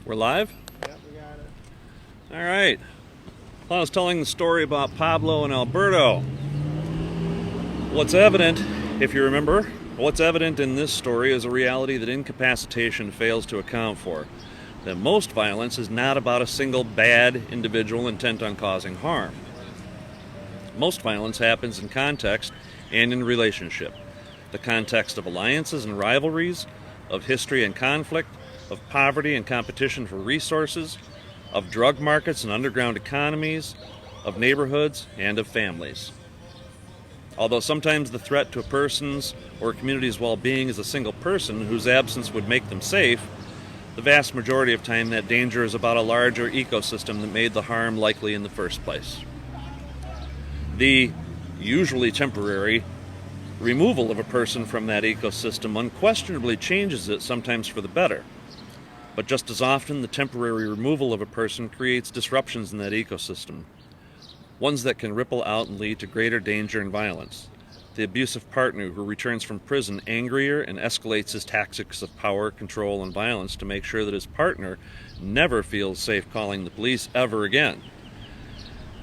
We're live? Yep, we got it. All right. Well, I was telling the story about Pablo and Alberto. What's evident, if you remember, what's evident in this story is a reality that incapacitation fails to account for. That most violence is not about a single bad individual intent on causing harm. Most violence happens in context and in relationship. The context of alliances and rivalries, of history and conflict, of poverty and competition for resources, of drug markets and underground economies, of neighborhoods, and of families. Although sometimes the threat to a person's or a community's well-being is a single person whose absence would make them safe, the vast majority of time that danger is about a larger ecosystem that made the harm likely in the first place. The usually temporary removal of a person from that ecosystem unquestionably changes it, sometimes for the better. But just as often, the temporary removal of a person creates disruptions in that ecosystem, ones that can ripple out and lead to greater danger and violence. The abusive partner who returns from prison angrier and escalates his tactics of power, control, and violence to make sure that his partner never feels safe calling the police ever again.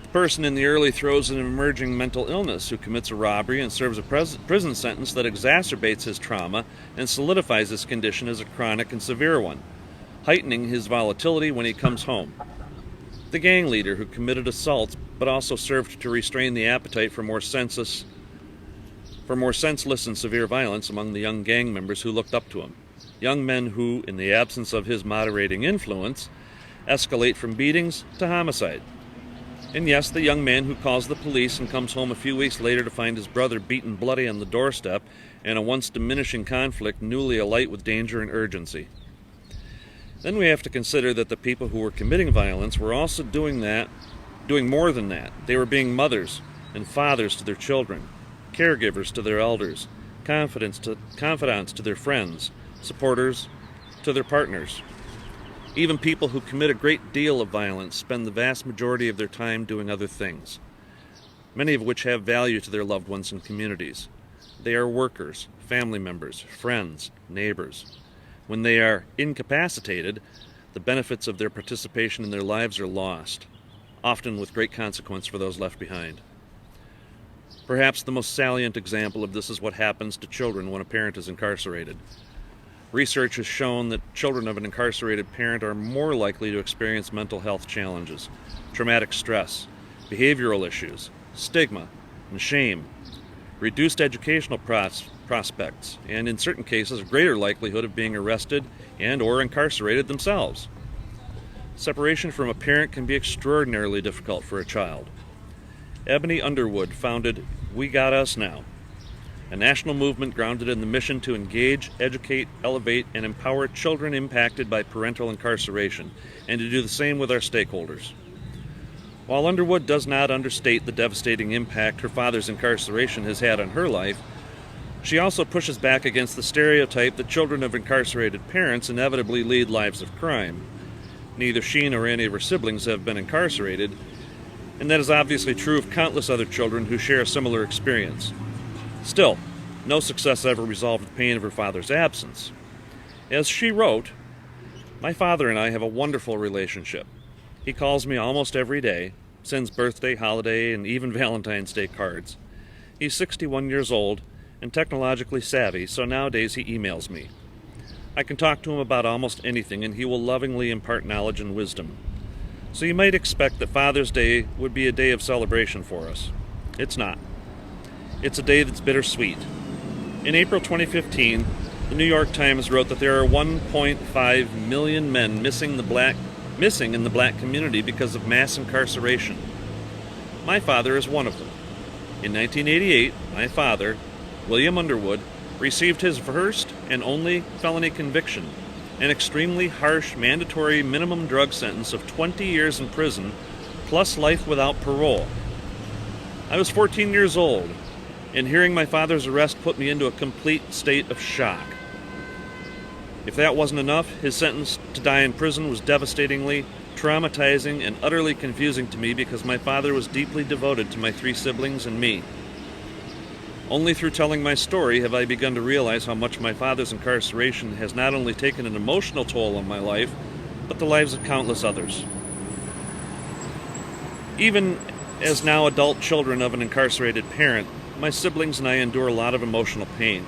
The person in the early throes of an emerging mental illness who commits a robbery and serves a prison sentence that exacerbates his trauma and solidifies his condition as a chronic and severe one, heightening his volatility when he comes home. The gang leader who committed assaults but also served to restrain the appetite for more senseless and severe violence among the young gang members who looked up to him. Young men who, in the absence of his moderating influence, escalate from beatings to homicide. And yes, the young man who calls the police and comes home a few weeks later to find his brother beaten bloody on the doorstep and a once diminishing conflict newly alight with danger and urgency. Then we have to consider that the people who were committing violence were also doing more than that. They were being mothers and fathers to their children, caregivers to their elders, confidants to their friends, supporters to their partners. Even people who commit a great deal of violence spend the vast majority of their time doing other things, many of which have value to their loved ones and communities. They are workers, family members, friends, neighbors. When they are incapacitated, the benefits of their participation in their lives are lost, often with great consequence for those left behind. Perhaps the most salient example of this is what happens to children when a parent is incarcerated. Research has shown that children of an incarcerated parent are more likely to experience mental health challenges, traumatic stress, behavioral issues, stigma, and shame, reduced educational prospects, and in certain cases, a greater likelihood of being arrested and or incarcerated themselves. Separation from a parent can be extraordinarily difficult for a child. Ebony Underwood founded We Got Us Now, a national movement grounded in the mission to engage, educate, elevate, and empower children impacted by parental incarceration, and to do the same with our stakeholders. While Underwood does not understate the devastating impact her father's incarceration has had on her life, she also pushes back against the stereotype that children of incarcerated parents inevitably lead lives of crime. Neither she nor any of her siblings have been incarcerated, and that is obviously true of countless other children who share a similar experience. Still, no success ever resolved the pain of her father's absence. As she wrote, "My father and I have a wonderful relationship. He calls me almost every day, sends birthday, holiday, and even Valentine's Day cards. He's 61 years old and technologically savvy, so nowadays he emails me. I can talk to him about almost anything, and he will lovingly impart knowledge and wisdom. So you might expect that Father's Day would be a day of celebration for us. It's not. It's a day that's bittersweet. In April 2015, the New York Times wrote that there are 1.5 million men missing in the black community because of mass incarceration. My father is one of them. In 1988, my father, William Underwood, received his first and only felony conviction, an extremely harsh mandatory minimum drug sentence of 20 years in prison, plus life without parole. I was 14 years old, and hearing my father's arrest put me into a complete state of shock. If that wasn't enough, his sentence to die in prison was devastatingly traumatizing and utterly confusing to me because my father was deeply devoted to my 3 siblings and me. Only through telling my story have I begun to realize how much my father's incarceration has not only taken an emotional toll on my life, but the lives of countless others. Even as now adult children of an incarcerated parent, my siblings and I endure a lot of emotional pain.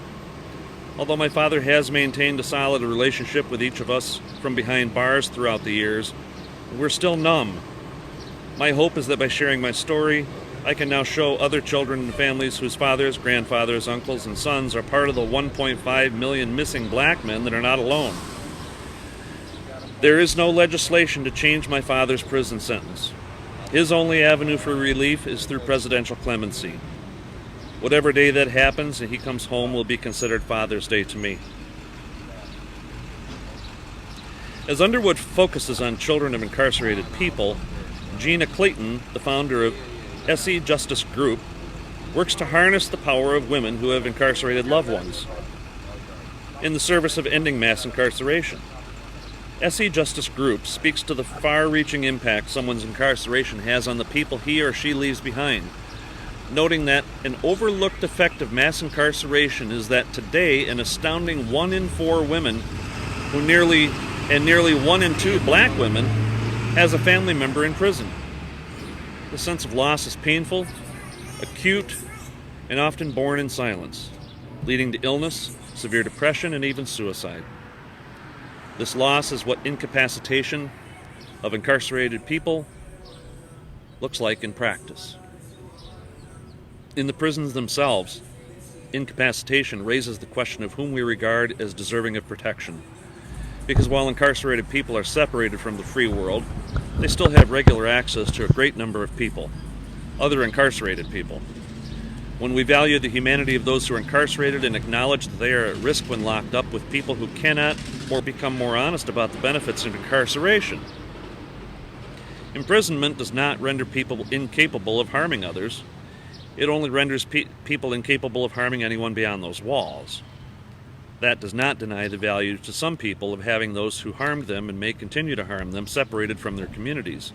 Although my father has maintained a solid relationship with each of us from behind bars throughout the years, we're still numb. My hope is that by sharing my story, I can now show other children and families whose fathers, grandfathers, uncles, and sons are part of the 1.5 million missing black men that are not alone. There is no legislation to change my father's prison sentence. His only avenue for relief is through presidential clemency. Whatever day that happens and he comes home will be considered Father's Day to me. As Underwood focuses on children of incarcerated people, Gina Clayton, the founder of SE Justice Group, works to harness the power of women who have incarcerated loved ones in the service of ending mass incarceration. SE Justice Group speaks to the far-reaching impact someone's incarceration has on the people he or she leaves behind, noting that an overlooked effect of mass incarceration is that today an astounding 1 in 4 women nearly 1 in 2 black women has a family member in prison. The sense of loss is painful, acute, and often born in silence, leading to illness, severe depression, and even suicide. This loss is what incapacitation of incarcerated people looks like in practice. In the prisons themselves, incapacitation raises the question of whom we regard as deserving of protection. Because while incarcerated people are separated from the free world, they still have regular access to a great number of people, other incarcerated people. When we value the humanity of those who are incarcerated and acknowledge that they are at risk when locked up with people who cannot or become more honest about the benefits of incarceration. Imprisonment does not render people incapable of harming others. It only renders people incapable of harming anyone beyond those walls. That does not deny the value to some people of having those who harmed them and may continue to harm them separated from their communities.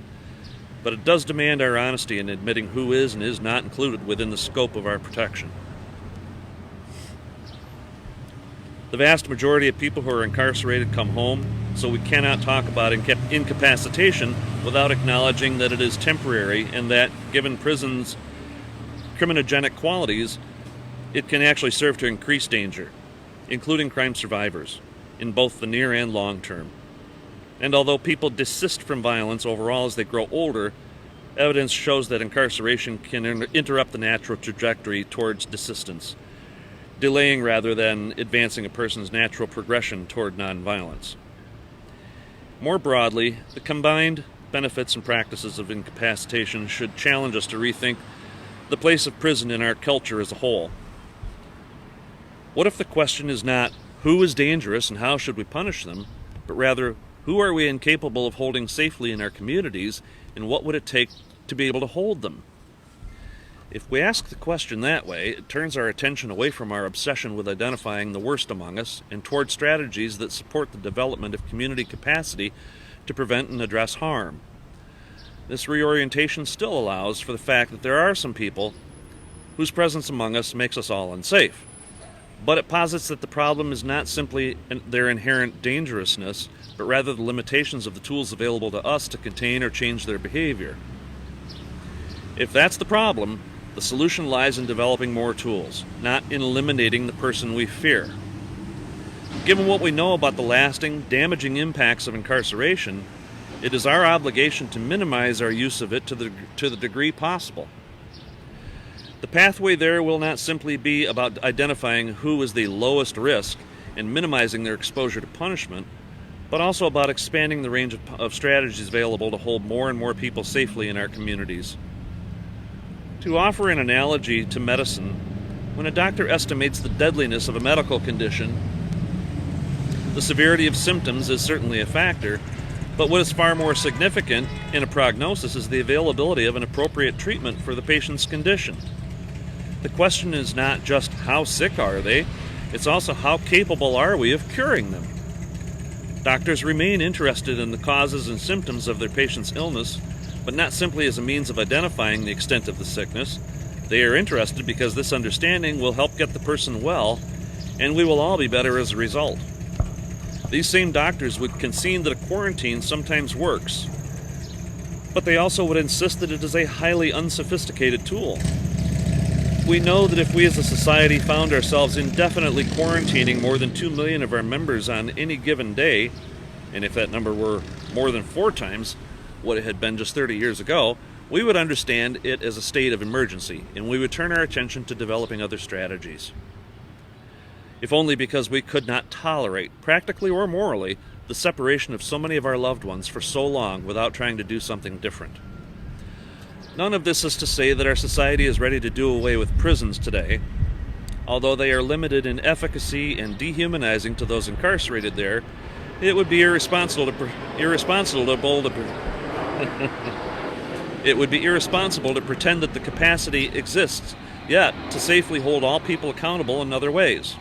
But it does demand our honesty in admitting who is and is not included within the scope of our protection. The vast majority of people who are incarcerated come home, so we cannot talk about incapacitation without acknowledging that it is temporary and that, given prisons' criminogenic qualities, it can actually serve to increase danger, including crime survivors, in both the near and long term. And although people desist from violence overall as they grow older, evidence shows that incarceration can interrupt the natural trajectory towards desistance, delaying rather than advancing a person's natural progression toward nonviolence. More broadly, the combined benefits and practices of incapacitation should challenge us to rethink the place of prison in our culture as a whole. What if the question is not who is dangerous and how should we punish them, but rather who are we incapable of holding safely in our communities and what would it take to be able to hold them? If we ask the question that way, it turns our attention away from our obsession with identifying the worst among us and toward strategies that support the development of community capacity to prevent and address harm. This reorientation still allows for the fact that there are some people whose presence among us makes us all unsafe. But it posits that the problem is not simply their inherent dangerousness, but rather the limitations of the tools available to us to contain or change their behavior. If that's the problem, the solution lies in developing more tools, not in eliminating the person we fear. Given what we know about the lasting, damaging impacts of incarceration, it is our obligation to minimize our use of it to the degree possible. The pathway there will not simply be about identifying who is the lowest risk and minimizing their exposure to punishment, but also about expanding the range of strategies available to hold more and more people safely in our communities. To offer an analogy to medicine, when a doctor estimates the deadliness of a medical condition, the severity of symptoms is certainly a factor, but what is far more significant in a prognosis is the availability of an appropriate treatment for the patient's condition. The question is not just how sick are they, it's also how capable are we of curing them. Doctors remain interested in the causes and symptoms of their patient's illness, but not simply as a means of identifying the extent of the sickness. They are interested because this understanding will help get the person well, and we will all be better as a result. These same doctors would concede that a quarantine sometimes works, but they also would insist that it is a highly unsophisticated tool. We know that if we as a society found ourselves indefinitely quarantining more than 2 million of our members on any given day, and if that number were more than 4 times what it had been just 30 years ago, we would understand it as a state of emergency, and we would turn our attention to developing other strategies. If only because we could not tolerate, practically or morally, the separation of so many of our loved ones for so long without trying to do something different. None of this is to say that our society is ready to do away with prisons today. Although they are limited in efficacy and dehumanizing to those incarcerated there, it would be irresponsible to pretend that the capacity exists yet to safely hold all people accountable in other ways.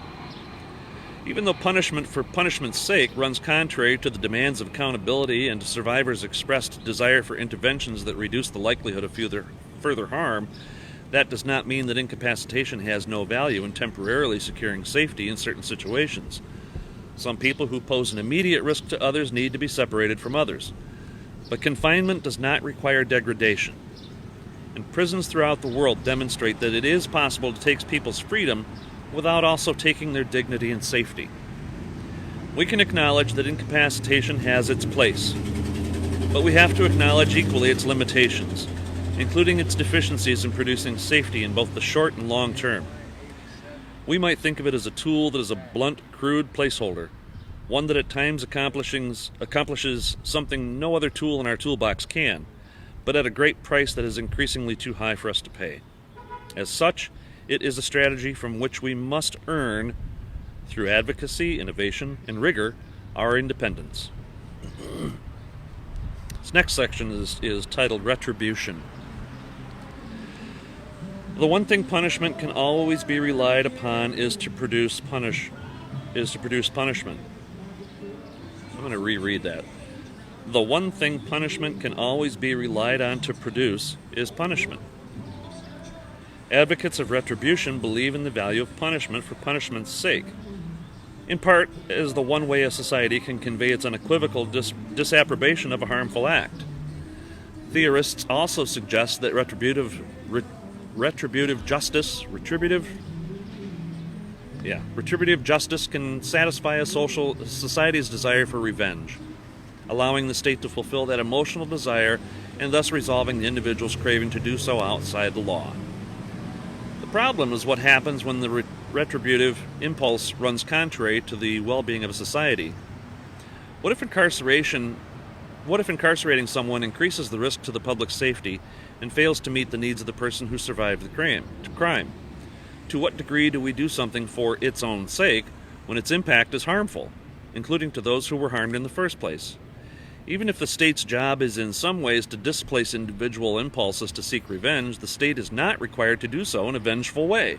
Even though punishment for punishment's sake runs contrary to the demands of accountability and to survivors' expressed desire for interventions that reduce the likelihood of further harm, that does not mean that incapacitation has no value in temporarily securing safety in certain situations. Some people who pose an immediate risk to others need to be separated from others. But confinement does not require degradation. And prisons throughout the world demonstrate that it is possible to take people's freedom without also taking their dignity and safety. We can acknowledge that incapacitation has its place, but we have to acknowledge equally its limitations, including its deficiencies in producing safety in both the short and long term. We might think of it as a tool that is a blunt, crude placeholder, one that at times accomplishes something no other tool in our toolbox can, but at a great price that is increasingly too high for us to pay. As such, it is a strategy from which we must earn, through advocacy, innovation, and rigor, our independence. This next section is titled Retribution. The one thing punishment can always be relied upon is to produce punishment. I'm going to reread that. The one thing punishment can always be relied on to produce is punishment. Advocates of retribution believe in the value of punishment for punishment's sake, in part as the one way a society can convey its unequivocal disapprobation of a harmful act. Theorists also suggest that retributive justice can satisfy a society's desire for revenge, allowing the state to fulfill that emotional desire and thus resolving the individual's craving to do so outside the law. The problem is what happens when the retributive impulse runs contrary to the well-being of a society. What if incarcerating someone increases the risk to the public safety and fails to meet the needs of the person who survived the crime? To what degree do we do something for its own sake when its impact is harmful, including to those who were harmed in the first place? Even if the state's job is in some ways to displace individual impulses to seek revenge, the state is not required to do so in a vengeful way.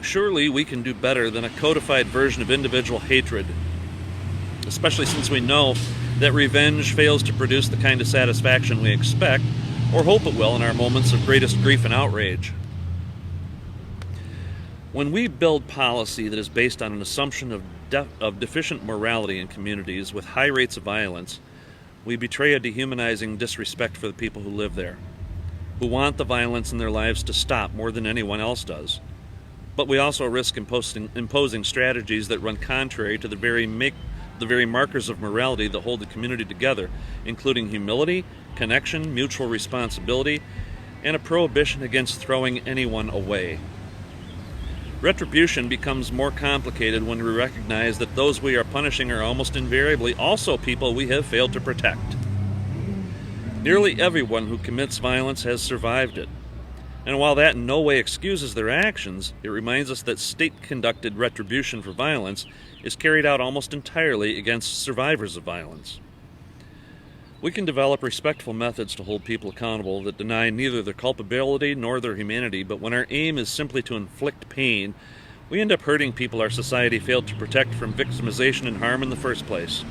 Surely we can do better than a codified version of individual hatred, especially since we know that revenge fails to produce the kind of satisfaction we expect or hope it will in our moments of greatest grief and outrage. When we build policy that is based on an assumption of deficient morality in communities with high rates of violence, we betray a dehumanizing disrespect for the people who live there, who want the violence in their lives to stop more than anyone else does. But we also risk imposing strategies that run contrary to the very markers of morality that hold the community together, including humility, connection, mutual responsibility, and a prohibition against throwing anyone away. Retribution becomes more complicated when we recognize that those we are punishing are almost invariably also people we have failed to protect. Nearly everyone who commits violence has survived it. And while that in no way excuses their actions, it reminds us that state-conducted retribution for violence is carried out almost entirely against survivors of violence. We can develop respectful methods to hold people accountable that deny neither their culpability nor their humanity, but when our aim is simply to inflict pain, we end up hurting people our society failed to protect from victimization and harm in the first place.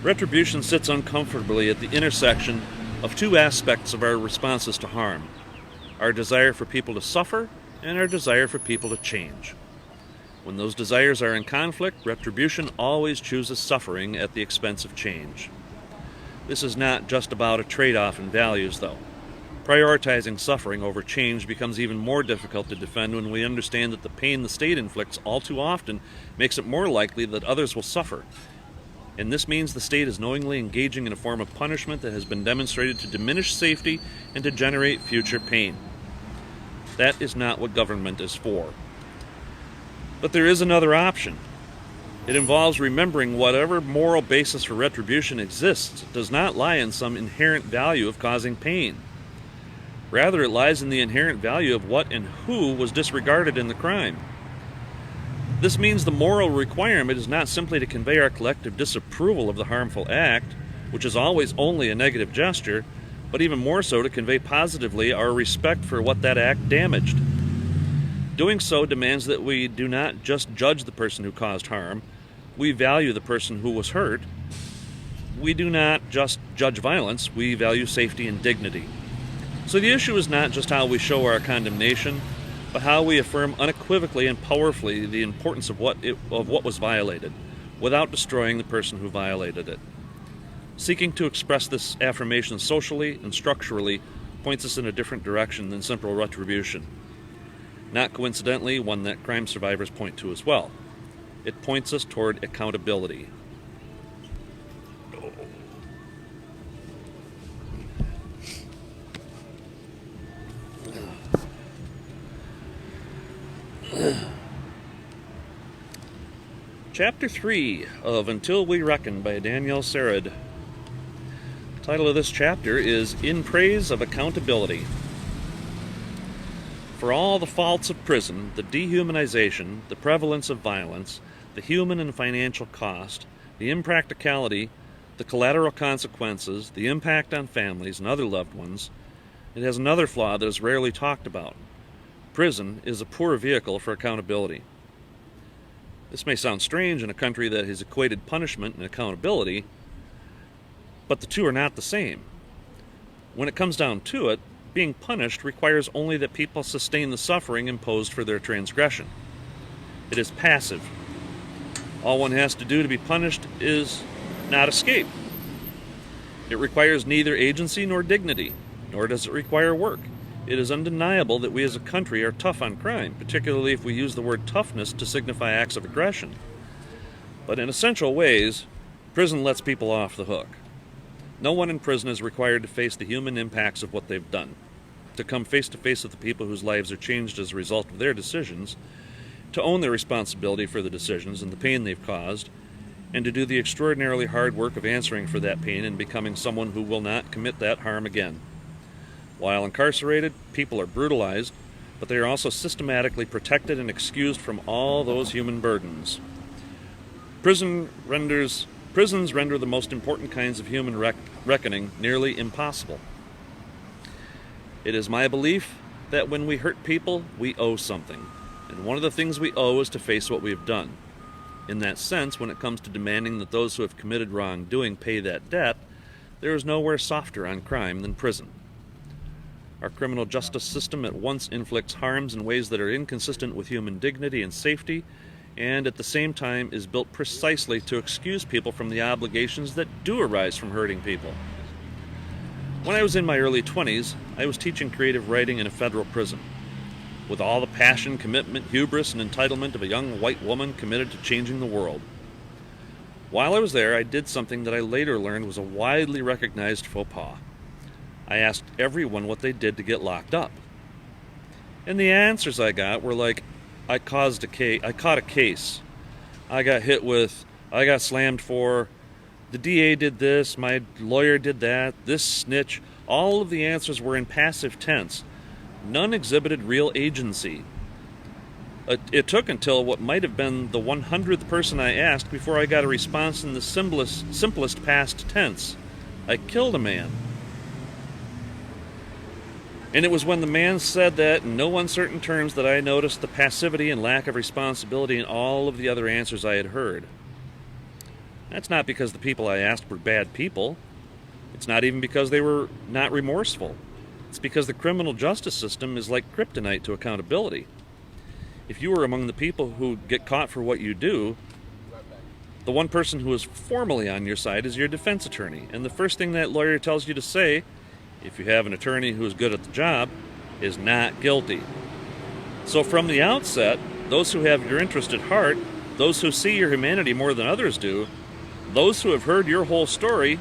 Retribution sits uncomfortably at the intersection of two aspects of our responses to harm: our desire for people to suffer and our desire for people to change. When those desires are in conflict, retribution always chooses suffering at the expense of change. This is not just about a trade-off in values, though. Prioritizing suffering over change becomes even more difficult to defend when we understand that the pain the state inflicts all too often makes it more likely that others will suffer. And this means the state is knowingly engaging in a form of punishment that has been demonstrated to diminish safety and to generate future pain. That is not what government is for. But there is another option. It involves remembering whatever moral basis for retribution exists does not lie in some inherent value of causing pain. Rather, it lies in the inherent value of what and who was disregarded in the crime. This means the moral requirement is not simply to convey our collective disapproval of the harmful act, which is always only a negative gesture, but even more so to convey positively our respect for what that act damaged. Doing so demands that we do not just judge the person who caused harm, we value the person who was hurt. We do not just judge violence, we value safety and dignity. So the issue is not just how we show our condemnation, but how we affirm unequivocally and powerfully the importance of what was violated, without destroying the person who violated it. Seeking to express this affirmation socially and structurally points us in a different direction than simple retribution. Not coincidentally, one that crime survivors point to as well. It points us toward accountability. Chapter 3 of Until We Reckon by Danielle. The title of this chapter is In Praise of Accountability. For all the faults of prison, the dehumanization, the prevalence of violence, the human and financial cost, the impracticality, the collateral consequences, the impact on families and other loved ones, it has another flaw that is rarely talked about. Prison is a poor vehicle for accountability. This may sound strange in a country that has equated punishment and accountability, but the two are not the same. When it comes down to it, being punished requires only that people sustain the suffering imposed for their transgression. It is passive. All one has to do to be punished is not escape. It requires neither agency nor dignity, nor does it require work. It is undeniable that we as a country are tough on crime, particularly if we use the word toughness to signify acts of aggression. But in essential ways, prison lets people off the hook. No one in prison is required to face the human impacts of what they've done, to come face to face with the people whose lives are changed as a result of their decisions, to own their responsibility for the decisions and the pain they've caused, and to do the extraordinarily hard work of answering for that pain and becoming someone who will not commit that harm again. While incarcerated, people are brutalized, but they are also systematically protected and excused from all those human burdens. Prisons render the most important kinds of human reckoning nearly impossible. It is my belief that when we hurt people, we owe something, and one of the things we owe is to face what we have done. In that sense, when it comes to demanding that those who have committed wrongdoing pay that debt, there is nowhere softer on crime than prison. Our criminal justice system at once inflicts harms in ways that are inconsistent with human dignity and safety, and at the same time is built precisely to excuse people from the obligations that do arise from hurting people. When I was in my early 20s, I was teaching creative writing in a federal prison. With all the passion, commitment, hubris, and entitlement of a young white woman committed to changing the world. While I was there, I did something that I later learned was a widely recognized faux pas. I asked everyone what they did to get locked up. And the answers I got were like, I caught a case. I got hit with, I got slammed for, the DA did this, my lawyer did that, this snitch. All of the answers were in passive tense. None exhibited real agency. It took until what might have been the 100th person I asked before I got a response in the simplest past tense. I killed a man. And it was when the man said that in no uncertain terms that I noticed the passivity and lack of responsibility in all of the other answers I had heard. That's not because the people I asked were bad people. It's not even because they were not remorseful. It's because the criminal justice system is like kryptonite to accountability. If you are among the people who get caught for what you do, the one person who is formally on your side is your defense attorney. And the first thing that lawyer tells you to say, if you have an attorney who is good at the job, is not guilty. So from the outset, those who have your interest at heart, those who see your humanity more than others do, those who have heard your whole story,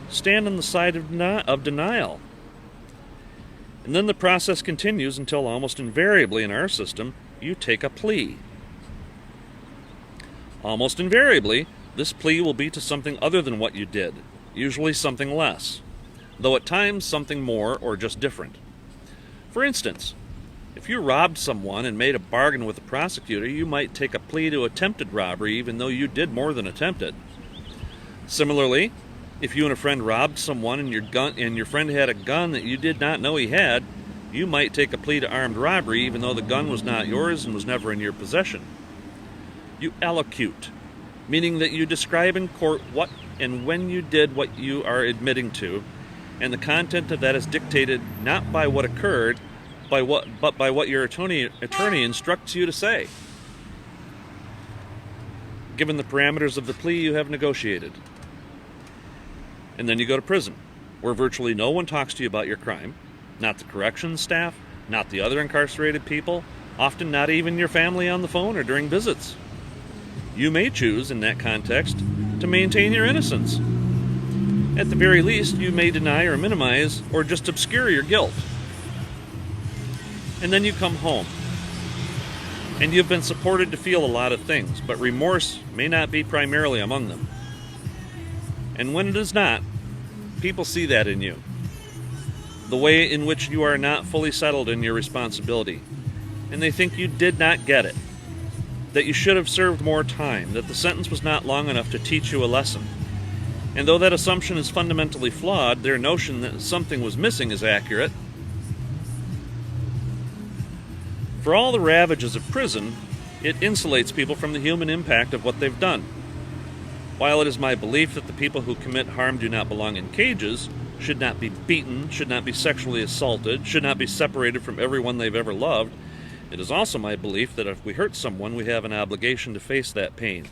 stand on the side of denial. And then the process continues until almost invariably in our system, you take a plea. Almost invariably, this plea will be to something other than what you did, usually something less, though at times something more or just different. For instance, if you robbed someone and made a bargain with the prosecutor, you might take a plea to attempted robbery even though you did more than attempt it. Similarly, if you and a friend robbed someone and your friend had a gun that you did not know he had, you might take a plea to armed robbery even though the gun was not yours and was never in your possession. You allocute, meaning that you describe in court what and when you did what you are admitting to, and the content of that is dictated not by what occurred, but by what your attorney instructs you to say, given the parameters of the plea you have negotiated. And then you go to prison, where virtually no one talks to you about your crime, not the corrections staff, not the other incarcerated people, often not even your family on the phone or during visits. You may choose, in that context, to maintain your innocence. At the very least, you may deny or minimize or just obscure your guilt. And then you come home. And you've been supported to feel a lot of things, but remorse may not be primarily among them. And when it is not, people see that in you. The way in which you are not fully settled in your responsibility. And they think you did not get it. That you should have served more time, that the sentence was not long enough to teach you a lesson. And though that assumption is fundamentally flawed, their notion that something was missing is accurate. For all the ravages of prison, it insulates people from the human impact of what they've done. While it is my belief that the people who commit harm do not belong in cages, should not be beaten, should not be sexually assaulted, should not be separated from everyone they've ever loved, it is also my belief that if we hurt someone, we have an obligation to face that pain,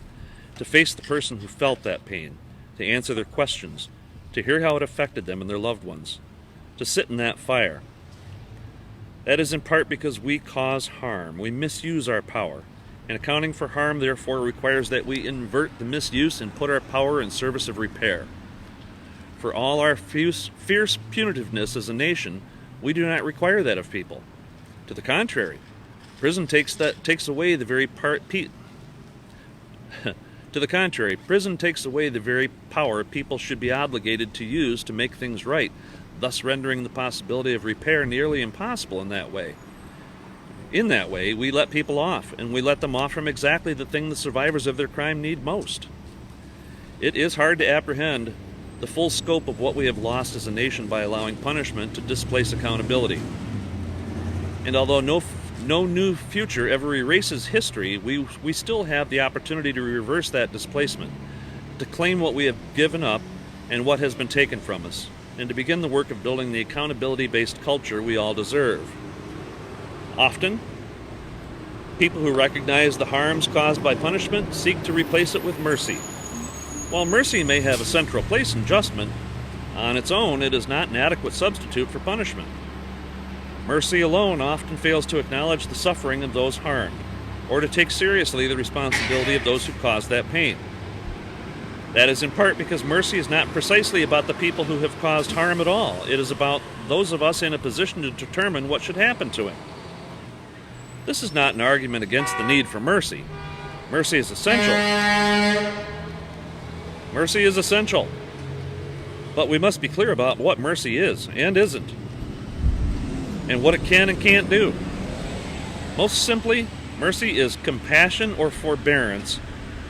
to face the person who felt that pain, to answer their questions, to hear how it affected them and their loved ones, to sit in that fire. That is in part because we cause harm, we misuse our power, and accounting for harm therefore requires that we invert the misuse and put our power in service of repair. For all our fierce punitiveness as a nation, we do not require that of people. To the contrary, prison takes away the very power people should be obligated to use to make things right, thus rendering the possibility of repair nearly impossible in that way. In that way, we let people off, and we let them off from exactly the thing the survivors of their crime need most. It is hard to apprehend the full scope of what we have lost as a nation by allowing punishment to displace accountability. And although no new future ever erases history, we still have the opportunity to reverse that displacement, to claim what we have given up and what has been taken from us, and to begin the work of building the accountability-based culture we all deserve. Often, people who recognize the harms caused by punishment seek to replace it with mercy. While mercy may have a central place in judgment, on its own it is not an adequate substitute for punishment. Mercy alone often fails to acknowledge the suffering of those harmed, or to take seriously the responsibility of those who caused that pain. That is in part because mercy is not precisely about the people who have caused harm at all. It is about those of us in a position to determine what should happen to him. This is not an argument against the need for mercy. Mercy is essential. Mercy is essential. But we must be clear about what mercy is and isn't, and what it can and can't do. Most simply, mercy is compassion or forbearance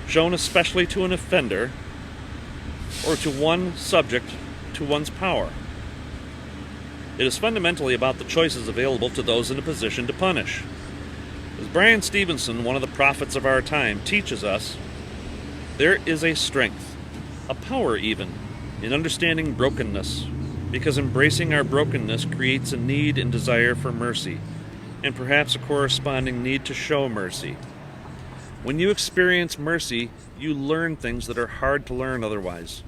shown especially to an offender or to one subject to one's power. It is fundamentally about the choices available to those in a position to punish. As Brian Stevenson, one of the prophets of our time, teaches us, there is a strength, a power even, in understanding brokenness, because embracing our brokenness creates a need and desire for mercy, and perhaps a corresponding need to show mercy. When you experience mercy, you learn things that are hard to learn otherwise.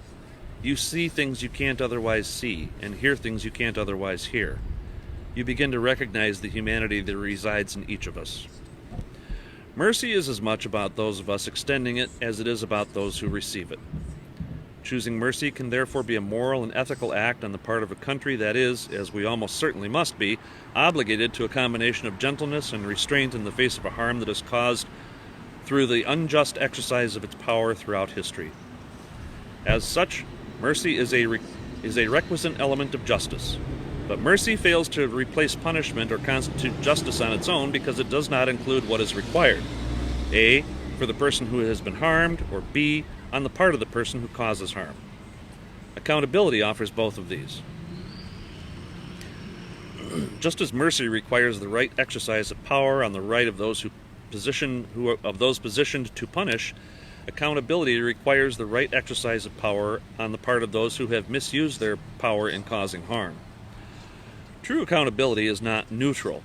You see things you can't otherwise see, and hear things you can't otherwise hear. You begin to recognize the humanity that resides in each of us. Mercy is as much about those of us extending it as it is about those who receive it. Choosing mercy can therefore be a moral and ethical act on the part of a country that is, as we almost certainly must be, obligated to a combination of gentleness and restraint in the face of a harm that is caused through the unjust exercise of its power throughout history. As such, mercy is a requisite element of justice. But mercy fails to replace punishment or constitute justice on its own because it does not include what is required. A, for the person who has been harmed, or B, on the part of the person who causes harm. Accountability offers both of these. Just as mercy requires the right exercise of power on the right of those positioned to punish, accountability requires the right exercise of power on the part of those who have misused their power in causing harm. True accountability is not neutral.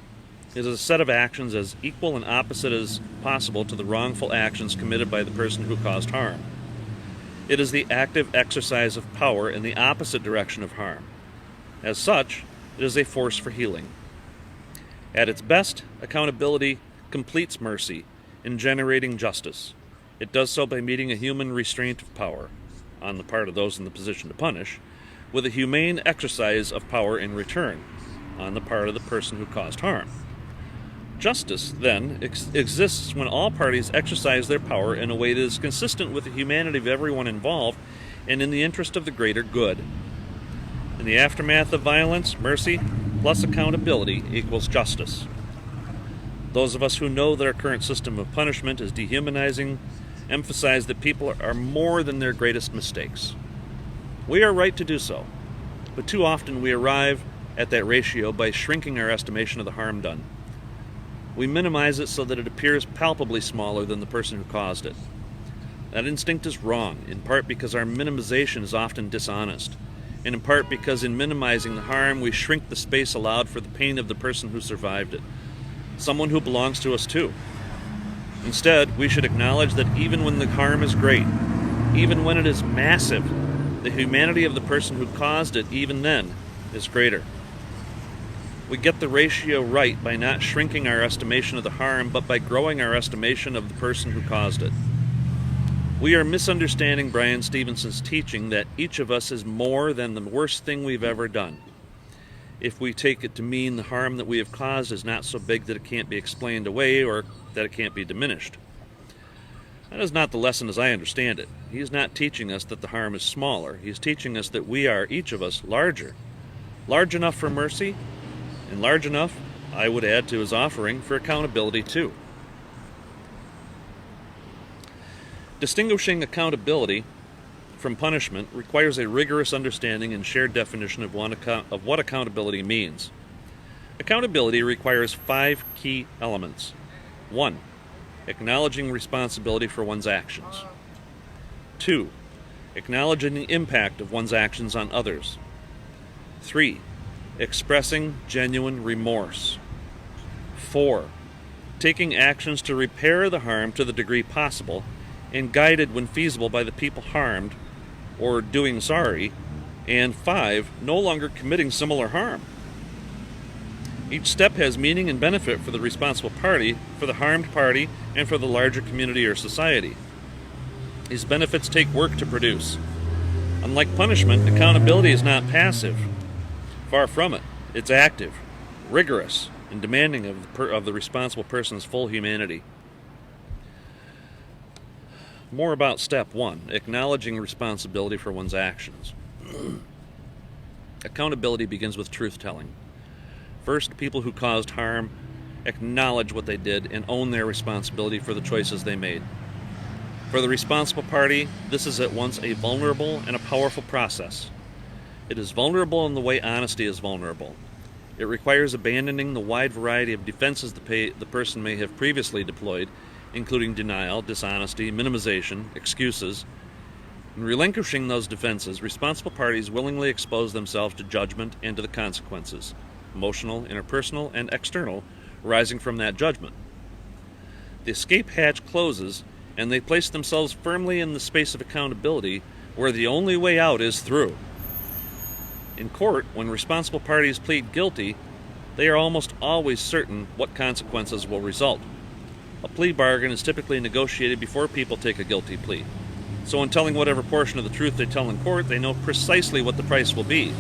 It is a set of actions as equal and opposite as possible to the wrongful actions committed by the person who caused harm. It is the active exercise of power in the opposite direction of harm. As such, it is a force for healing. At its best, accountability completes mercy in generating justice. It does so by meeting a human restraint of power, on the part of those in the position to punish, with a humane exercise of power in return, on the part of the person who caused harm. Justice, then, exists when all parties exercise their power in a way that is consistent with the humanity of everyone involved and in the interest of the greater good. In the aftermath of violence, mercy plus accountability equals justice. Those of us who know that our current system of punishment is dehumanizing emphasize that people are more than their greatest mistakes. We are right to do so, but too often we arrive at that ratio by shrinking our estimation of the harm done. We minimize it so that it appears palpably smaller than the person who caused it. That instinct is wrong, in part because our minimization is often dishonest, and in part because in minimizing the harm we shrink the space allowed for the pain of the person who survived it, someone who belongs to us too. Instead, we should acknowledge that even when the harm is great, even when it is massive, the humanity of the person who caused it, even then, is greater. We get the ratio right by not shrinking our estimation of the harm, but by growing our estimation of the person who caused it. We are misunderstanding Brian Stevenson's teaching that each of us is more than the worst thing we've ever done, if we take it to mean the harm that we have caused is not so big that it can't be explained away or that it can't be diminished. That is not the lesson as I understand it. He is not teaching us that the harm is smaller. He is teaching us that we are, each of us, larger. Large enough for mercy, and large enough, I would add to his offering, for accountability too. Distinguishing accountability from punishment requires a rigorous understanding and shared definition of what accountability means. Accountability requires 5 key elements. 1. Acknowledging responsibility for one's actions. 2. Acknowledging the impact of one's actions on others. 3. Expressing genuine remorse. 4. Taking actions to repair the harm to the degree possible and guided when feasible by the people harmed or doing sorry. And 5. No longer committing similar harm. Each step has meaning and benefit for the responsible party, for the harmed party, and for the larger community or society. These benefits take work to produce. Unlike punishment, accountability is not passive. Far from it. It's active, rigorous, and demanding of the responsible person's full humanity. More about step 1, acknowledging responsibility for one's actions. Accountability begins with truth-telling. First, people who caused harm acknowledge what they did and own their responsibility for the choices they made. For the responsible party, this is at once a vulnerable and a powerful process. It is vulnerable in the way honesty is vulnerable. It requires abandoning the wide variety of defenses the person may have previously deployed, including denial, dishonesty, minimization, excuses. In relinquishing those defenses, responsible parties willingly expose themselves to judgment and to the consequences, emotional, interpersonal, and external, arising from that judgment. The escape hatch closes, and they place themselves firmly in the space of accountability where the only way out is through. In court, when responsible parties plead guilty, they are almost always certain what consequences will result. A plea bargain is typically negotiated before people take a guilty plea. So in telling whatever portion of the truth they tell in court, they know precisely what the price will be.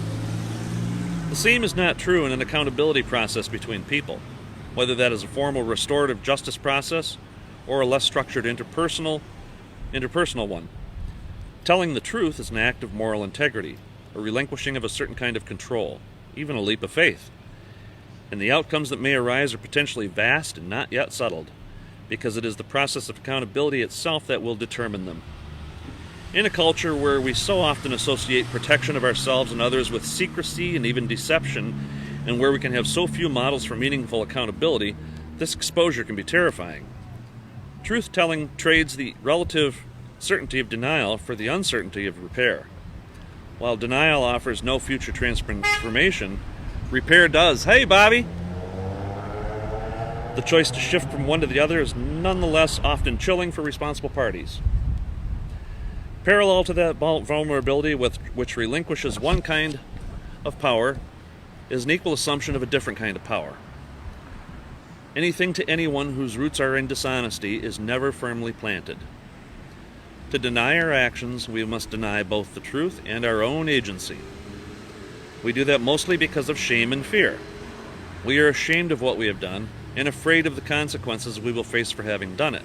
The same is not true in an accountability process between people, whether that is a formal restorative justice process or a less structured interpersonal one. Telling the truth is an act of moral integrity, a relinquishing of a certain kind of control, even a leap of faith. And the outcomes that may arise are potentially vast and not yet settled, because it is the process of accountability itself that will determine them. In a culture where we so often associate protection of ourselves and others with secrecy and even deception, and where we can have so few models for meaningful accountability, this exposure can be terrifying. Truth-telling trades the relative certainty of denial for the uncertainty of repair. While denial offers no future transformation, repair does. Hey, Bobby! The choice to shift from one to the other is nonetheless often chilling for responsible parties. Parallel to that vulnerability which relinquishes one kind of power is an equal assumption of a different kind of power. Anything to anyone whose roots are in dishonesty is never firmly planted. To deny our actions, we must deny both the truth and our own agency. We do that mostly because of shame and fear. We are ashamed of what we have done and afraid of the consequences we will face for having done it.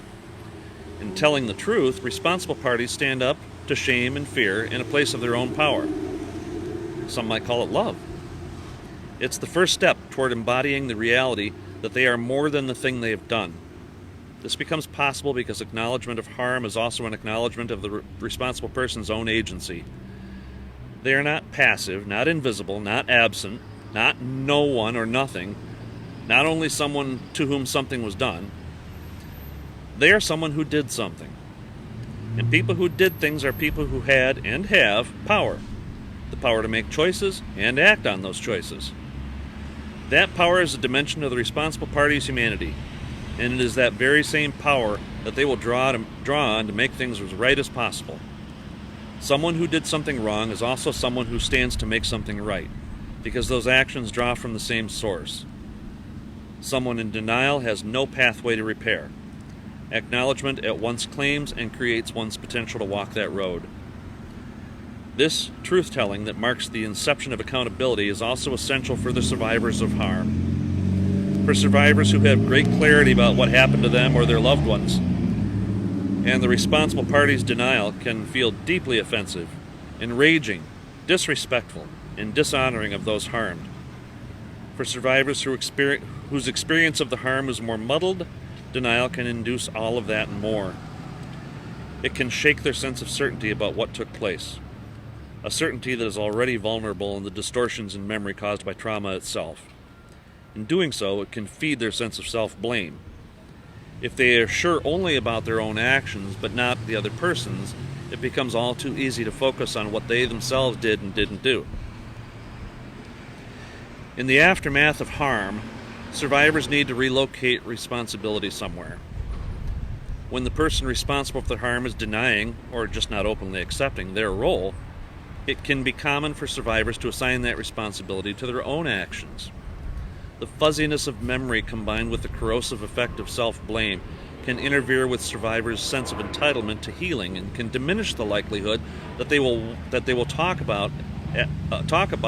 In telling the truth, responsible parties stand up to shame and fear in a place of their own power. Some might call it love. It's the first step toward embodying the reality that they are more than the thing they have done. This becomes possible because acknowledgement of harm is also an acknowledgement of the responsible person's own agency. They are not passive, not invisible, not absent, not no one or nothing, not only someone to whom something was done. They are someone who did something. And people who did things are people who had and have power. The power to make choices and act on those choices. That power is a dimension of the responsible party's humanity. And it is that very same power that they will draw on to make things as right as possible. Someone who did something wrong is also someone who stands to make something right, because those actions draw from the same source. Someone in denial has no pathway to repair. Acknowledgement at once claims and creates one's potential to walk that road. This truth-telling that marks the inception of accountability is also essential for the survivors of harm. For survivors who have great clarity about what happened to them or their loved ones, and the responsible party's denial can feel deeply offensive, enraging, disrespectful, and dishonoring of those harmed. For survivors whose experience of the harm is more muddled, denial can induce all of that and more. It can shake their sense of certainty about what took place, a certainty that is already vulnerable in the distortions in memory caused by trauma itself. In doing so, it can feed their sense of self-blame. If they are sure only about their own actions but not the other person's, it becomes all too easy to focus on what they themselves did and didn't do. In the aftermath of harm, survivors need to relocate responsibility somewhere. When the person responsible for the harm is denying, or just not openly accepting, their role, it can be common for survivors to assign that responsibility to their own actions. The fuzziness of memory combined with the corrosive effect of self-blame can interfere with survivors' sense of entitlement to healing and can diminish the likelihood that they will talk about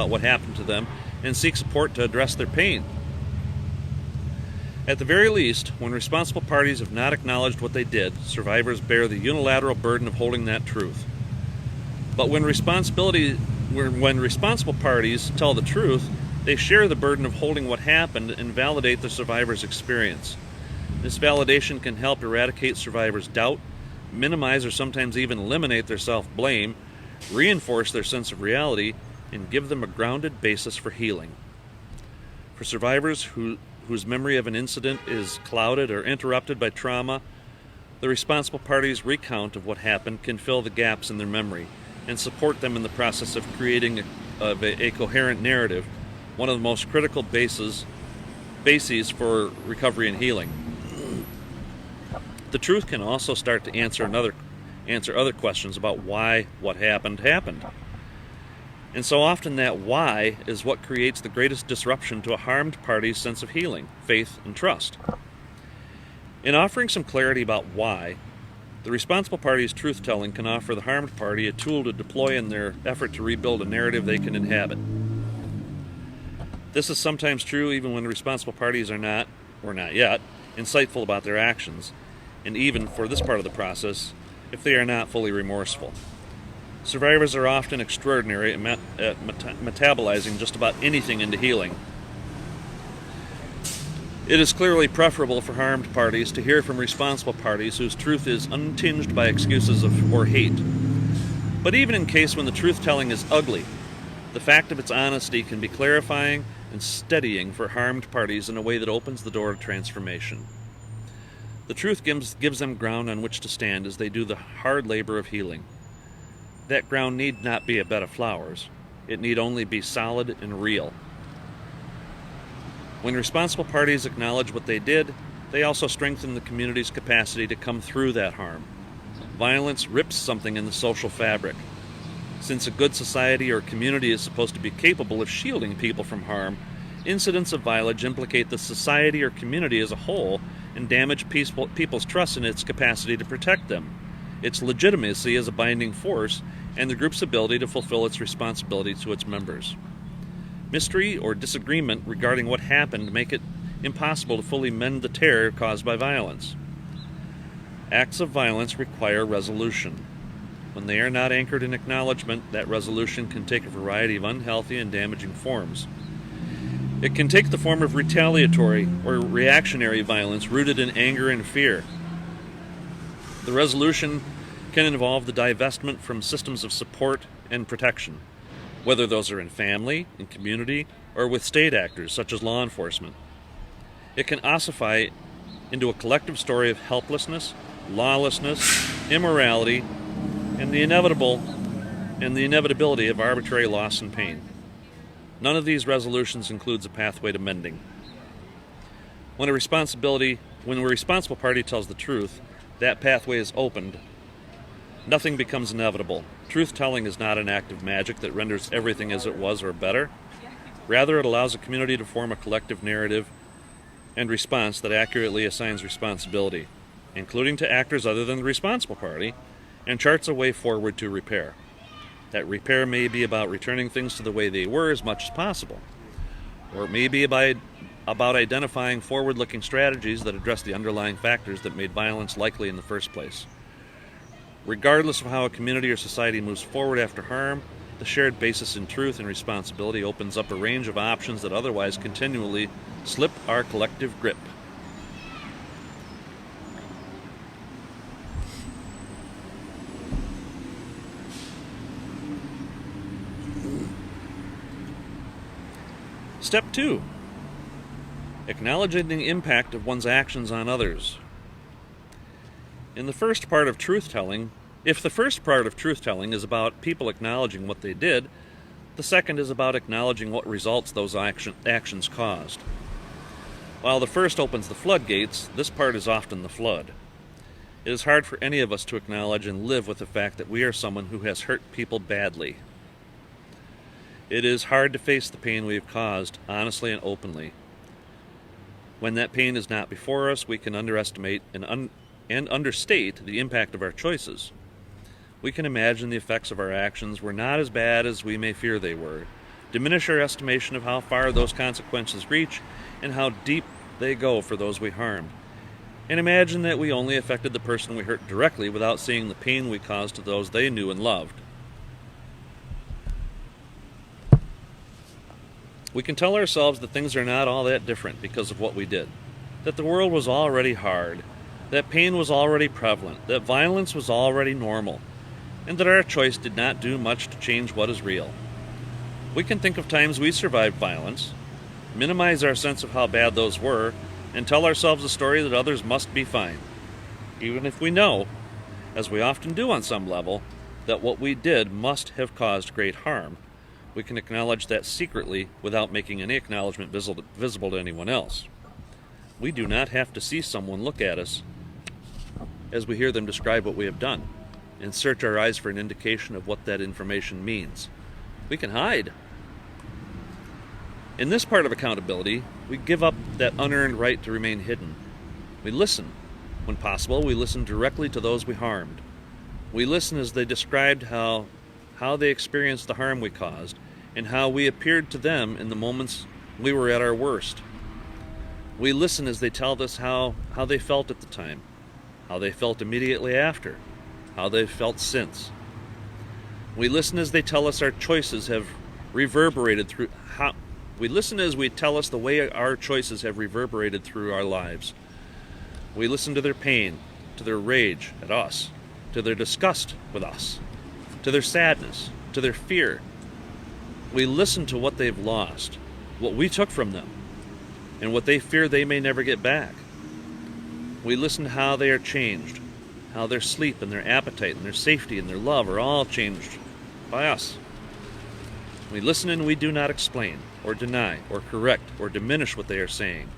what happened to them and seek support to address their pain. At the very least, when responsible parties have not acknowledged what they did, survivors bear the unilateral burden of holding that truth. But when responsible parties tell the truth, they share the burden of holding what happened and validate the survivor's experience. This validation can help eradicate survivors' doubt, minimize or sometimes even eliminate their self-blame, reinforce their sense of reality, and give them a grounded basis for healing. For survivors whose memory of an incident is clouded or interrupted by trauma, the responsible party's recount of what happened can fill the gaps in their memory and support them in the process of creating a coherent narrative, one of the most critical bases bases for recovery and healing. The truth can also start to answer other questions about why what happened. And so often that why is what creates the greatest disruption to a harmed party's sense of healing, faith, and trust. In offering some clarity about why, the responsible party's truth-telling can offer the harmed party a tool to deploy in their effort to rebuild a narrative they can inhabit. This is sometimes true even when the responsible parties are not, or not yet, insightful about their actions, and even, for this part of the process, if they are not fully remorseful. Survivors are often extraordinary at metabolizing just about anything into healing. It is clearly preferable for harmed parties to hear from responsible parties whose truth is untinged by excuses or hate. But even in case when the truth-telling is ugly, the fact of its honesty can be clarifying and steadying for harmed parties in a way that opens the door to transformation. The truth gives them ground on which to stand as they do the hard labor of healing. That ground need not be a bed of flowers. It need only be solid and real. When responsible parties acknowledge what they did, they also strengthen the community's capacity to come through that harm. Violence rips something in the social fabric. Since a good society or community is supposed to be capable of shielding people from harm, incidents of violence implicate the society or community as a whole and damage people's trust in its capacity to protect them, its legitimacy as a binding force, and the group's ability to fulfill its responsibility to its members. Mystery or disagreement regarding what happened make it impossible to fully mend the terror caused by violence. Acts of violence require resolution. When they are not anchored in acknowledgement, that resolution can take a variety of unhealthy and damaging forms. It can take the form of retaliatory or reactionary violence rooted in anger and fear. The resolution can involve the divestment from systems of support and protection, whether those are in family, in community, or with state actors such as law enforcement. It can ossify into a collective story of helplessness, lawlessness, immorality, and the inevitability of arbitrary loss and pain. None of these resolutions includes a pathway to mending. When a responsible party tells the truth, that pathway is opened. Nothing becomes inevitable. Truth-telling is not an act of magic that renders everything as it was or better. Rather, it allows a community to form a collective narrative and response that accurately assigns responsibility, including to actors other than the responsible party, and charts a way forward to repair. That repair may be about returning things to the way they were as much as possible, or it may be about identifying forward-looking strategies that address the underlying factors that made violence likely in the first place. Regardless of how a community or society moves forward after harm, the shared basis in truth and responsibility opens up a range of options that otherwise continually slip our collective grip. Step 2. Acknowledging the impact of one's actions on others. If the first part of truth-telling is about people acknowledging what they did, the second is about acknowledging what results those actions caused. While the first opens the floodgates, this part is often the flood. It is hard for any of us to acknowledge and live with the fact that we are someone who has hurt people badly. It is hard to face the pain we have caused, honestly and openly. When that pain is not before us, we can underestimate and understate the impact of our choices. We can imagine the effects of our actions were not as bad as we may fear they were, diminish our estimation of how far those consequences reach and how deep they go for those we harmed, and imagine that we only affected the person we hurt directly without seeing the pain we caused to those they knew and loved. We can tell ourselves that things are not all that different because of what we did, that the world was already hard, that pain was already prevalent, that violence was already normal, and that our choice did not do much to change what is real. We can think of times we survived violence, minimize our sense of how bad those were, and tell ourselves a story that others must be fine, even if we know, as we often do on some level, that what we did must have caused great harm. We can acknowledge that secretly without making any acknowledgement visible to anyone else. We do not have to see someone look at us as we hear them describe what we have done and search our eyes for an indication of what that information means. We can hide. In this part of accountability, we give up that unearned right to remain hidden. We listen. When possible, we listen directly to those we harmed. We listen as they described how they experienced the harm we caused and how we appeared to them in the moments we were at our worst. We listen as they tell us how they felt at the time, how they felt immediately after, how they've felt since. We listen as they tell us our choices have reverberated through we listen as we tell us the way our choices have reverberated through our lives. We listen to their pain, to their rage at us, to their disgust with us, to their sadness, to their fear. We listen to what they've lost, what we took from them, and what they fear they may never get back. We listen to how they are changed, how their sleep and their appetite and their safety and their love are all changed by us. We listen and we do not explain or deny or correct or diminish what they are saying.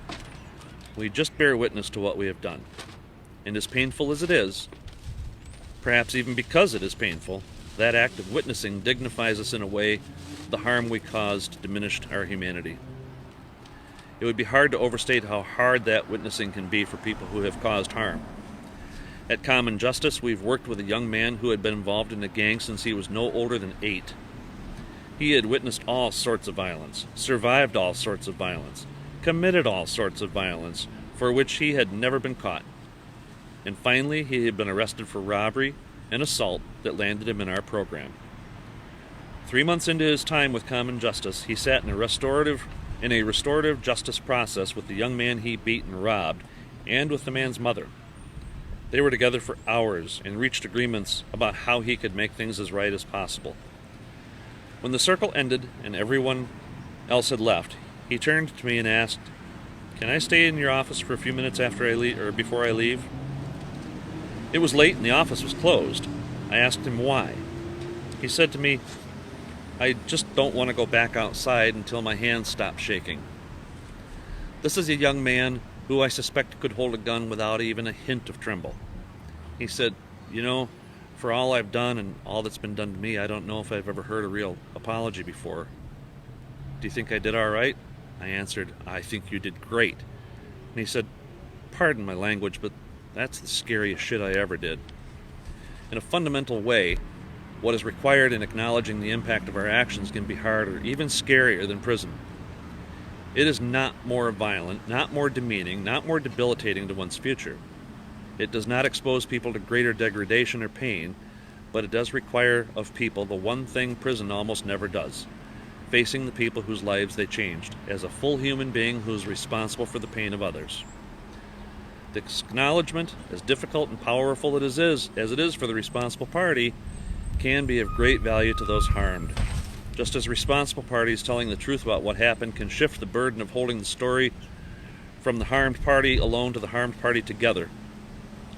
We just bear witness to what we have done. And as painful as it is, perhaps even because it is painful, that act of witnessing dignifies us in a way the harm we caused diminished our humanity. It would be hard to overstate how hard that witnessing can be for people who have caused harm. At Common Justice, we've worked with a young man who had been involved in a gang since he was no older than 8. He had witnessed all sorts of violence, survived all sorts of violence, committed all sorts of violence for which he had never been caught. And finally, he had been arrested for robbery and assault that landed him in our program. 3 months into his time with Common Justice, he sat in a restorative justice process with the young man he beat and robbed, and with the man's mother. They were together for hours and reached agreements about how he could make things as right as possible. When the circle ended and everyone else had left, he turned to me and asked, "Can I stay in your office for a few minutes after I leave, or before I leave?" It was late and the office was closed. I asked him why. He said to me, "I just don't want to go back outside until my hands stop shaking." This is a young man who I suspect could hold a gun without even a hint of tremble. He said, "For all I've done and all that's been done to me, I don't know if I've ever heard a real apology before. Do you think I did all right?" I answered, "I think you did great." And he said, "Pardon my language, but that's the scariest shit I ever did." In a fundamental way, what is required in acknowledging the impact of our actions can be harder, even scarier than prison. It is not more violent, not more demeaning, not more debilitating to one's future. It does not expose people to greater degradation or pain, but it does require of people the one thing prison almost never does: facing the people whose lives they changed, as a full human being who is responsible for the pain of others. The acknowledgement, as difficult and powerful as it is for the responsible party, can be of great value to those harmed. Just as responsible parties telling the truth about what happened can shift the burden of holding the story from the harmed party alone to the harmed party together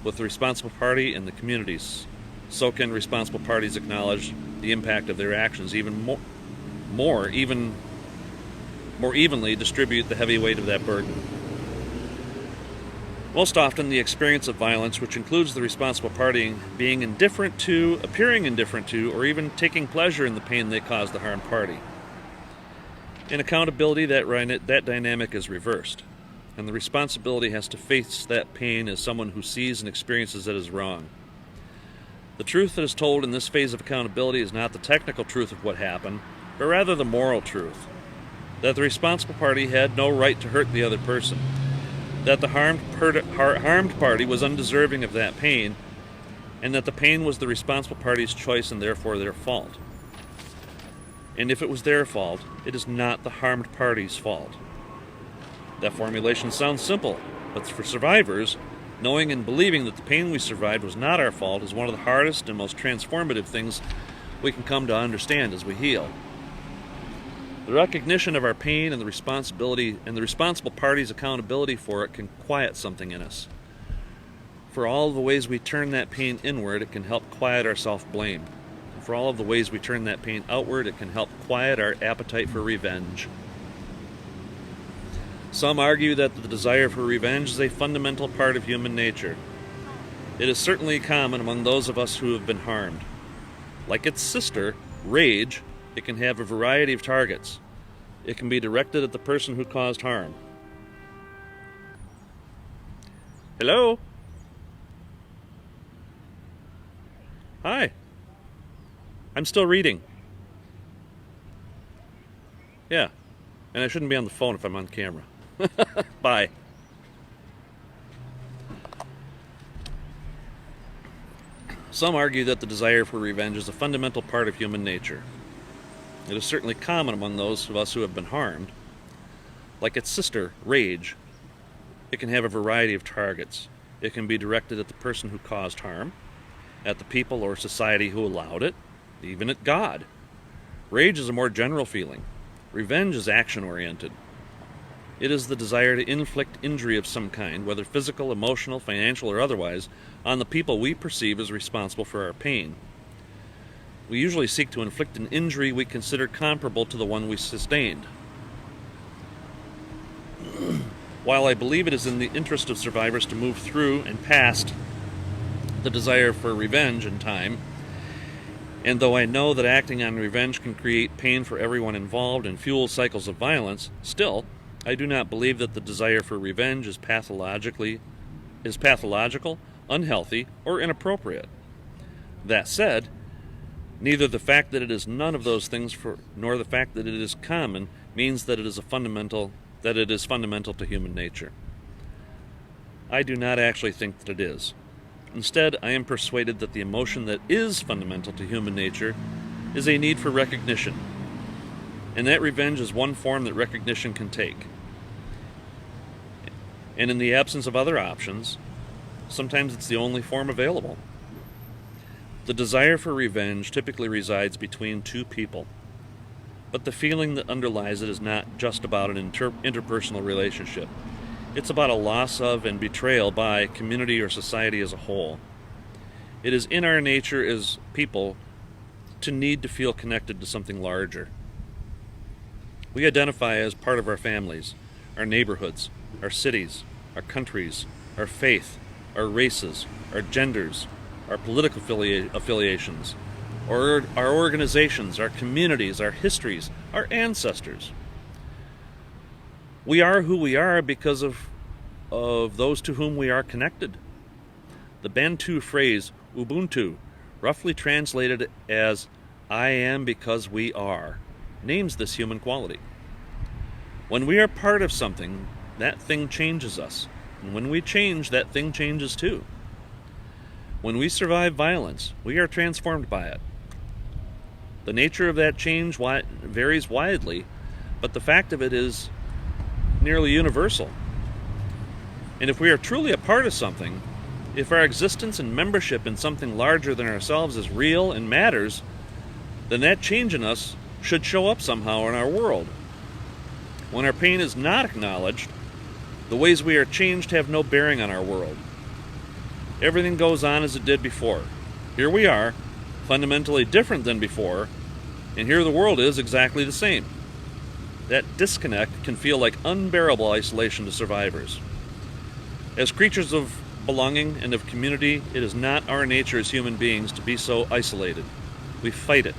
with the responsible party and the communities, so can responsible parties acknowledge the impact of their actions even more evenly distribute the heavy weight of that burden. Most often, the experience of violence, which includes the responsible party being indifferent to, appearing indifferent to, or even taking pleasure in the pain they cause the harmed party. In accountability, that dynamic is reversed, and the responsibility has to face that pain as someone who sees and experiences it as wrong. The truth that is told in this phase of accountability is not the technical truth of what happened, but rather the moral truth, that the responsible party had no right to hurt the other person, that the harmed party was undeserving of that pain, and that the pain was the responsible party's choice and therefore their fault. And if it was their fault, it is not the harmed party's fault. That formulation sounds simple, but for survivors, knowing and believing that the pain we survived was not our fault is one of the hardest and most transformative things we can come to understand as we heal. The recognition of our pain and the responsible party's accountability for it can quiet something in us. For all the ways we turn that pain inward, it can help quiet our self-blame. for all of the ways we turn that pain outward, it can help quiet our appetite for revenge. Some argue that the desire for revenge is a fundamental part of human nature. It is certainly common among those of us who have been harmed. Like its sister, rage, it can have a variety of targets. It can be directed at the person who caused harm. Hello? Hi. I'm still reading. Yeah. And I shouldn't be on the phone if I'm on camera. Bye. Some argue that the desire for revenge is a fundamental part of human nature. It is certainly common among those of us who have been harmed. Like its sister, rage, it can have a variety of targets. It can be directed at the person who caused harm, at the people or society who allowed it, even at God. Rage is a more general feeling. Revenge is action-oriented. It is the desire to inflict injury of some kind, whether physical, emotional, financial, or otherwise, on the people we perceive as responsible for our pain. We usually seek to inflict an injury we consider comparable to the one we sustained. While I believe it is in the interest of survivors to move through and past the desire for revenge in time, and though I know that acting on revenge can create pain for everyone involved and fuel cycles of violence, still, I do not believe that the desire for revenge is pathological, unhealthy, or inappropriate. That said, neither the fact that it is none of those things nor the fact that it is common means that it is fundamental to human nature. I do not actually think that it is. Instead, I am persuaded that the emotion that is fundamental to human nature is a need for recognition, and that revenge is one form that recognition can take. And in the absence of other options, sometimes it's the only form available. The desire for revenge typically resides between two people, but the feeling that underlies it is not just about an interpersonal relationship. It's about a loss of and betrayal by community or society as a whole. It is in our nature as people to need to feel connected to something larger. We identify as part of our families, our neighborhoods, our cities, our countries, our faith, our races, our genders, our political affiliations, or our organizations, our communities, our histories, our ancestors. We are who we are because of those to whom we are connected. The Bantu phrase, Ubuntu, roughly translated as, I am because we are, names this human quality. When we are part of something, that thing changes us. And when we change, that thing changes too. When we survive violence, we are transformed by it. The nature of that change varies widely, but the fact of it is nearly universal. And if we are truly a part of something, if our existence and membership in something larger than ourselves is real and matters, then that change in us should show up somehow in our world. When our pain is not acknowledged, the ways we are changed have no bearing on our world. Everything goes on as it did before. Here we are, fundamentally different than before, and here the world is exactly the same. That disconnect can feel like unbearable isolation to survivors. As creatures of belonging and of community, it is not our nature as human beings to be so isolated. We fight it.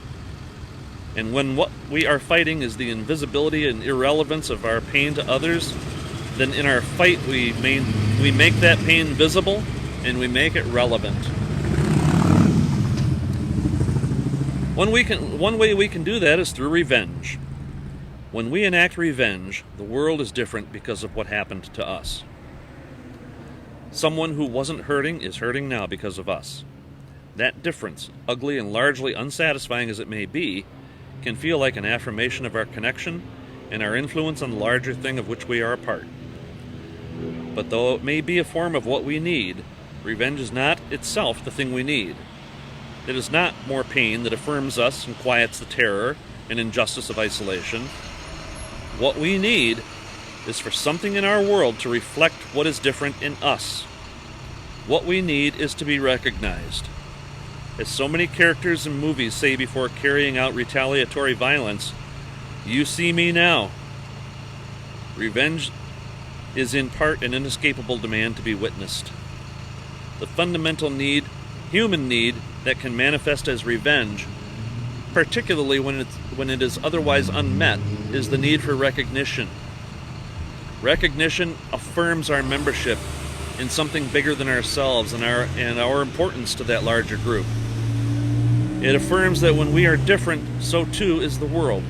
And when what we are fighting is the invisibility and irrelevance of our pain to others, then in our fight we make that pain visible and we make it relevant. One way we can do that is through revenge. When we enact revenge, the world is different because of what happened to us. Someone who wasn't hurting is hurting now because of us. That difference, ugly and largely unsatisfying as it may be, can feel like an affirmation of our connection and our influence on the larger thing of which we are a part. But though it may be a form of what we need, revenge is not itself the thing we need. It is not more pain that affirms us and quiets the terror and injustice of isolation. What we need is for something in our world to reflect what is different in us. What we need is to be recognized. As so many characters in movies say before carrying out retaliatory violence, "You see me now." Revenge is in part an inescapable demand to be witnessed. The fundamental need, human need, that can manifest as revenge, particularly when it is otherwise unmet, is the need for recognition. Recognition affirms our membership in something bigger than ourselves and our importance to that larger group. It affirms that when we are different, so too is the world.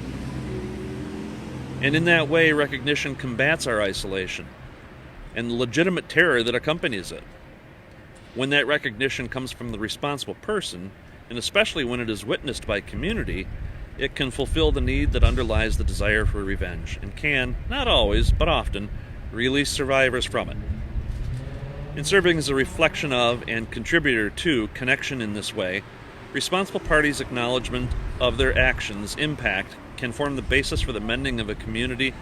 And in that way, recognition combats our isolation and the legitimate terror that accompanies it. When that recognition comes from the responsible person, and especially when it is witnessed by community, it can fulfill the need that underlies the desire for revenge, and can, not always, but often, release survivors from it. In serving as a reflection of and contributor to connection in this way, responsible parties' acknowledgement of their actions' impact can form the basis for the mending of a community,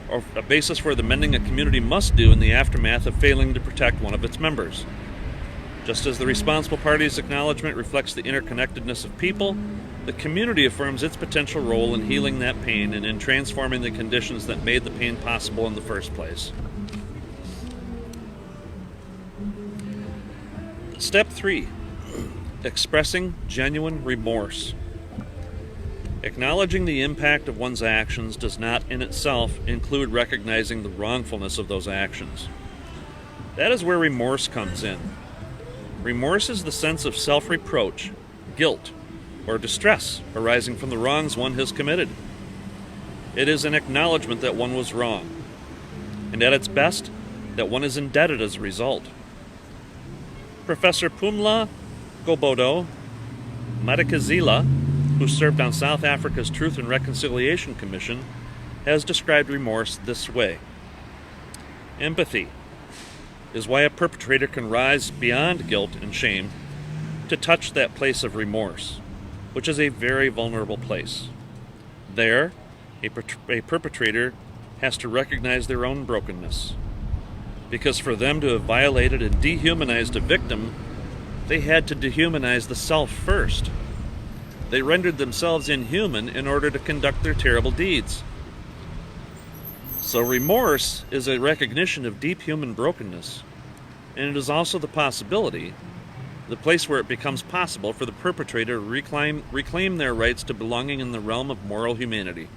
or a basis for the mending a community must do in the aftermath of failing to protect one of its members. Just as the responsible party's acknowledgement reflects the interconnectedness of people, the community affirms its potential role in healing that pain and in transforming the conditions that made the pain possible in the first place. Step 3. Expressing genuine remorse. Acknowledging the impact of one's actions does not in itself include recognizing the wrongfulness of those actions. That is where remorse comes in. Remorse is the sense of self-reproach, guilt, or distress arising from the wrongs one has committed. It is an acknowledgement that one was wrong, and at its best, that one is indebted as a result. Professor Pumla Gobodo Madikizela, who served on South Africa's Truth and Reconciliation Commission, has described remorse this way. Empathy is why a perpetrator can rise beyond guilt and shame to touch that place of remorse, which is a very vulnerable place. There, a perpetrator has to recognize their own brokenness, because for them to have violated and dehumanized a victim, they had to dehumanize the self first. They rendered themselves inhuman in order to conduct their terrible deeds. So remorse is a recognition of deep human brokenness, and it is also the possibility, the place where it becomes possible for the perpetrator to reclaim their rights to belonging in the realm of moral humanity.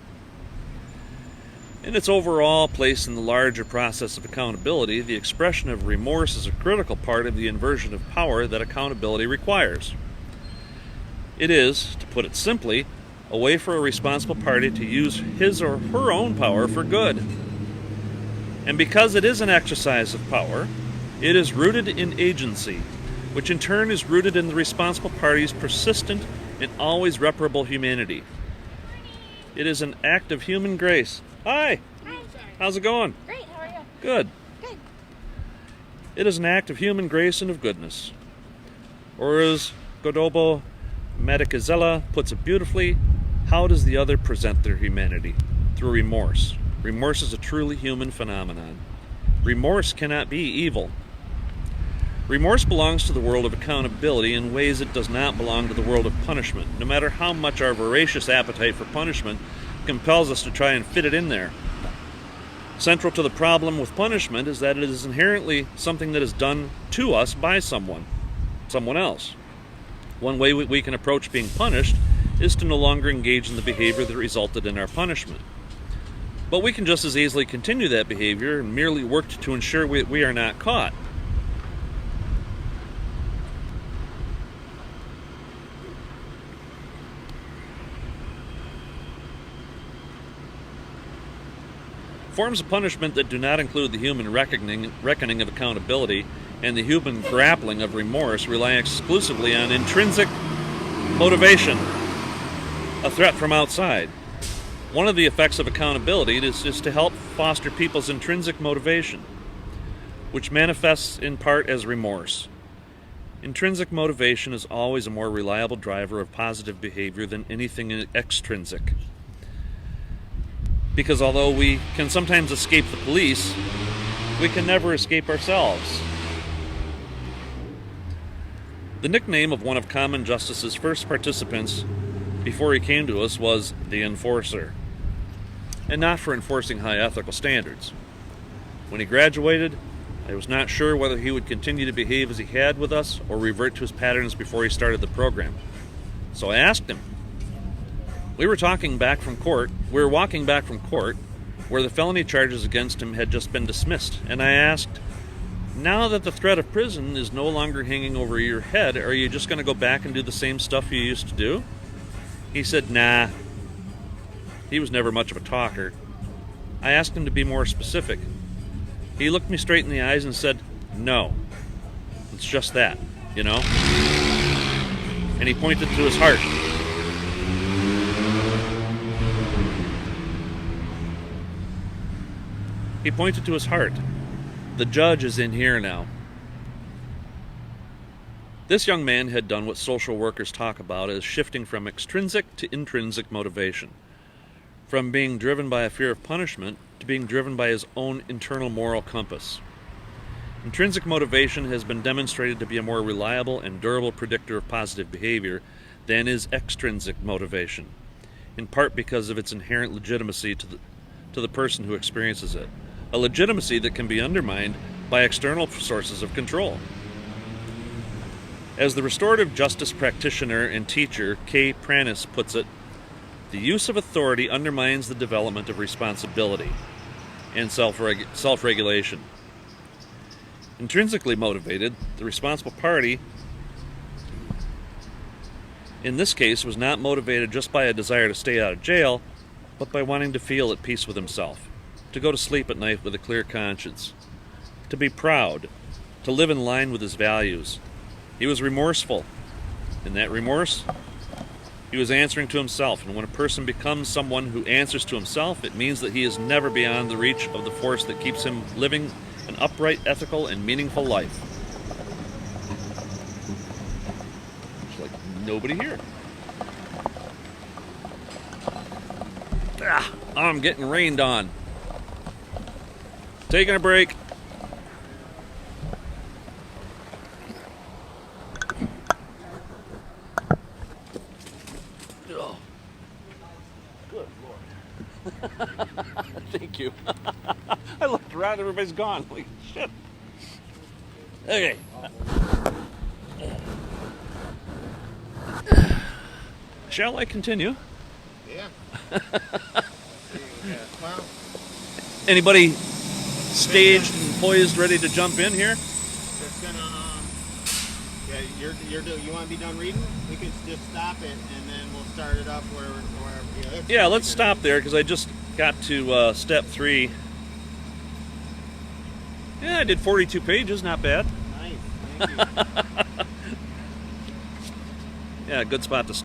In its overall place in the larger process of accountability, the expression of remorse is a critical part of the inversion of power that accountability requires. It is, to put it simply, a way for a responsible party to use his or her own power for good. And because it is an exercise of power, it is rooted in agency, which in turn is rooted in the responsible party's persistent and always reparable humanity. It is an act of human grace. Hi! Hi. How's it going? Great, how are you? Good. Good. It is an act of human grace and of goodness. Or as Godobo Madikizela puts it beautifully, how does the other present their humanity? Through remorse. Remorse is a truly human phenomenon. Remorse cannot be evil. Remorse belongs to the world of accountability in ways it does not belong to the world of punishment, no matter how much our voracious appetite for punishment compels us to try and fit it in there. Central to the problem with punishment is that it is inherently something that is done to us by someone else. One way we can approach being punished is to no longer engage in the behavior that resulted in our punishment. But we can just as easily continue that behavior and merely work to ensure we are not caught. Forms of punishment that do not include the human reckoning of accountability and the human grappling of remorse rely exclusively on intrinsic motivation, a threat from outside. One of the effects of accountability is to help foster people's intrinsic motivation, which manifests in part as remorse. Intrinsic motivation is always a more reliable driver of positive behavior than anything extrinsic. Because although we can sometimes escape the police, we can never escape ourselves. The nickname of one of Common Justice's first participants before he came to us was the Enforcer, and not for enforcing high ethical standards. When he graduated, I was not sure whether he would continue to behave as he had with us or revert to his patterns before he started the program. So I asked him. We were walking back from court where the felony charges against him had just been dismissed, and I asked, now that the threat of prison is no longer hanging over your head, are you just going to go back and do the same stuff you used to do? He said, nah. He was never much of a talker. I asked him to be more specific. He looked me straight in the eyes and said, no. It's just that, you know? And he pointed to his heart. He pointed to his heart. The judge is in here now. This young man had done what social workers talk about as shifting from extrinsic to intrinsic motivation. From being driven by a fear of punishment to being driven by his own internal moral compass. Intrinsic motivation has been demonstrated to be a more reliable and durable predictor of positive behavior than is extrinsic motivation, in part because of its inherent legitimacy to the person who experiences it, a legitimacy that can be undermined by external sources of control. As the restorative justice practitioner and teacher Kay Pranis puts it, the use of authority undermines the development of responsibility and self-regulation. Intrinsically motivated, the responsible party, in this case, was not motivated just by a desire to stay out of jail, but by wanting to feel at peace with himself, to go to sleep at night with a clear conscience, to be proud, to live in line with his values. He was remorseful. In that remorse, he was answering to himself, and when a person becomes someone who answers to himself, it means that he is never beyond the reach of the force that keeps him living an upright, ethical, and meaningful life. There's like nobody here. I'm getting rained on. Taking a break. Oh. Good Lord. Thank you. I looked around, everybody's gone. Holy shit. Okay. Shall I continue? Yeah. Well, Anybody staged and poised, ready to jump in here? it's gonna. You want to be done reading? We can just stop it and then we'll start it up where. Yeah, let's stop there because I just got to step 3. Yeah, I did 42 pages, not bad. Nice. Thank you. Yeah, good spot to start.